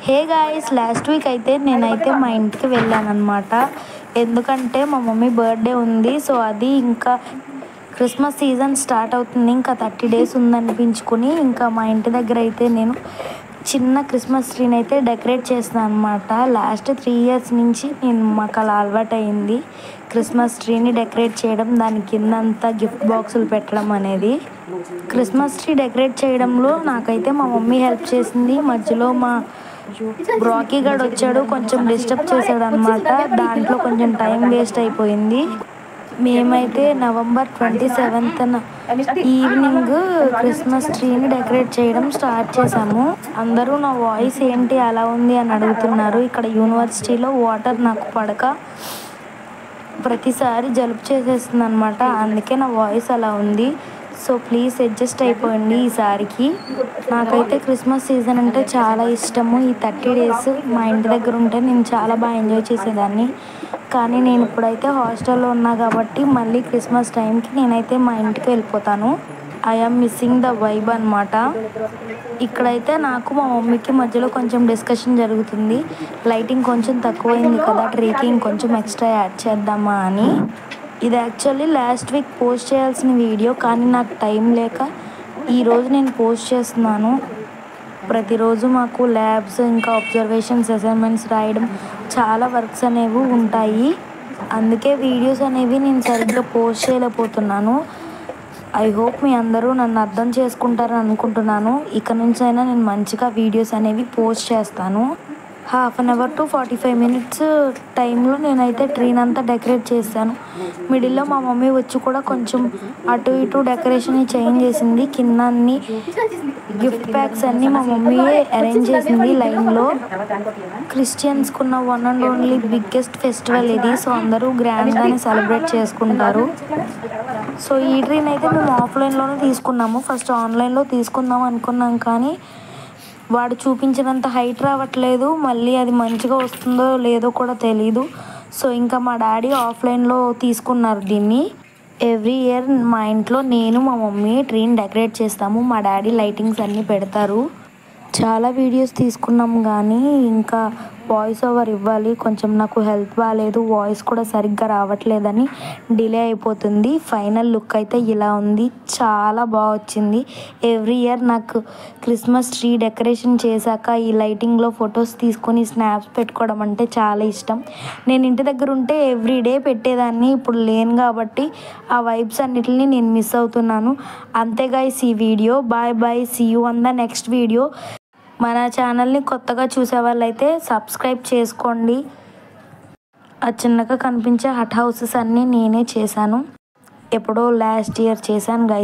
Hey guys, last week అయితే నేనైతే మా ఇంటికి వెళ్ళానన్నమాట. ఎందుకంటే మా మమ్మీ బర్త్డే ఉంది. సో అది ఇంకా క్రిస్మస్ సీజన్ స్టార్ట్ అవుతుంది, ఇంకా 30 days ఉందనిపించుకుని ఇంకా మా ఇంటి దగ్గర అయితే నేను చిన్న క్రిస్మస్ ట్రీని అయితే డెకరేట్ చేస్తున్నాను అనమాట. లాస్ట్ 3 years నుంచి మాకు అలా అలవాటు అయింది క్రిస్మస్ ట్రీని డెకరేట్ చేయడం, దాని కిందంతా గిఫ్ట్ బాక్సులు పెట్టడం అనేది. క్రిస్మస్ ట్రీ డెకరేట్ చేయడంలో నాకైతే మా మమ్మీ హెల్ప్ చేసింది. మధ్యలో మా బ్రాకీ గడ్ వచ్చాడు, కొంచెం డిస్టర్బ్ చేశాడు అనమాట. దాంట్లో కొంచెం టైం వేస్ట్ అయిపోయింది. మేమైతే November 27th ఈవినింగ్ క్రిస్మస్ ట్రీని డెకరేట్ చేయడం స్టార్ట్ చేశాము. అందరూ నా వాయిస్ ఏంటి అలా ఉంది అని అడుగుతున్నారు. ఇక్కడ యూనివర్సిటీలో వాటర్ నాకు పడక ప్రతిసారి జలుబు చేసేస్తుంది అనమాట, అందుకే నా వాయిస్ అలా ఉంది. సో ప్లీజ్ అడ్జస్ట్ అయిపోయింది ఈసారికి. నాకైతే క్రిస్మస్ సీజన్ అంటే చాలా ఇష్టము. ఈ 30 days మా ఇంటి దగ్గర ఉంటే నేను చాలా బాగా ఎంజాయ్ చేసేదాన్ని. కానీ నేను ఇప్పుడైతే హాస్టల్లో ఉన్నా కాబట్టి మళ్ళీ క్రిస్మస్ టైంకి నేనైతే మా ఇంటికి వెళ్ళిపోతాను. ఐఎమ్ మిస్సింగ్ ద వైబ్ అనమాట. ఇక్కడైతే నాకు మా మమ్మీకి మధ్యలో కొంచెం డిస్కషన్ జరుగుతుంది. లైటింగ్ కొంచెం తక్కువైంది కదా, ట్రీకి ఇంకొంచెం ఎక్స్ట్రా యాడ్ చేద్దామా అని. ఇది యాక్చువల్లీ లాస్ట్ వీక్ పోస్ట్ చేయాల్సిన వీడియో, కానీ నాకు టైం లేక ఈరోజు నేను పోస్ట్ చేస్తున్నాను. ప్రతిరోజు మాకు ల్యాబ్స్, ఇంకా అబ్జర్వేషన్స్, అసైన్మెంట్స్ రాయడం, చాలా వర్క్స్ అనేవి ఉంటాయి. అందుకే వీడియోస్ అనేవి నేను సరిగ్గా పోస్ట్ చేయలేకపోతున్నాను. ఐ హోప్ మీ అందరూ నన్ను అర్థం చేసుకుంటారని అనుకుంటున్నాను. ఇక నుంచి అయినా నేను మంచిగా వీడియోస్ అనేవి పోస్ట్ చేస్తాను. 1/2 hour to 45 minutes టైంలో నేనైతే ట్రీని అంతా డెకరేట్ చేశాను. మిడిల్లో మా మమ్మీ వచ్చి కూడా కొంచెం అటు ఇటు డెకరేషన్ చేంజ్ చేసింది. కింద అన్ని గిఫ్ట్ ప్యాక్స్ అన్నీ మా మమ్మీయే అరేంజ్ చేసింది లైన్లో. క్రిస్టియన్స్కున్న one and only biggest festival ఇది. సో అందరూ గ్రాండ్గానే సెలబ్రేట్ చేసుకుంటారు. సో ఈ ట్రీని అయితే మేము ఆఫ్లైన్లోనే తీసుకున్నాము. ఫస్ట్ ఆన్లైన్లో తీసుకుందాం అనుకున్నాం, కానీ వాడు చూపించినంత హైట్ రావట్లేదు. మళ్ళీ అది మంచిగా వస్తుందో లేదో కూడా తెలీదు. సో ఇంకా మా డాడీ ఆఫ్లైన్లో తీసుకున్నారు దీన్ని. ఎవ్రీ ఇయర్ మా ఇంట్లో నేను, మా మమ్మీ ట్రీని డెకరేట్ చేస్తాము. మా డాడీ లైటింగ్స్ అన్నీ పెడతారు. చాలా వీడియోస్ తీసుకున్నాం, కానీ ఇంకా వాయిస్ ఓవర్ ఇవ్వాలి. కొంచెం నాకు హెల్త్ బాగాలేదు, వాయిస్ కూడా సరిగ్గా రావట్లేదని డిలే అయిపోతుంది. ఫైనల్ లుక్ అయితే ఇలా ఉంది, చాలా బాగా వచ్చింది. ఎవ్రీ ఇయర్ నాకు క్రిస్మస్ ట్రీ డెకరేషన్ చేశాక ఈ లైటింగ్లో ఫొటోస్ తీసుకొని స్నాప్స్ పెట్టుకోవడం అంటే చాలా ఇష్టం. నేను ఇంటి దగ్గర ఉంటే ఎవ్రీడే పెట్టేదాన్ని, ఇప్పుడు లేను కాబట్టి ఆ వైబ్స్ అన్నిటిని నేను మిస్ అవుతున్నాను. అంతే గైస్ ఈ video. Bye bye, see you on the next video. మన ఛానల్ని కొత్తగా చూసే వాళ్ళైతే సబ్స్క్రైబ్ చేసుకోండి. ఆ చిన్నగా కనిపించే హట్ హౌసెస్ అన్నీ నేనే చేశాను, ఎప్పుడో లాస్ట్ ఇయర్ చేశాను గైస్.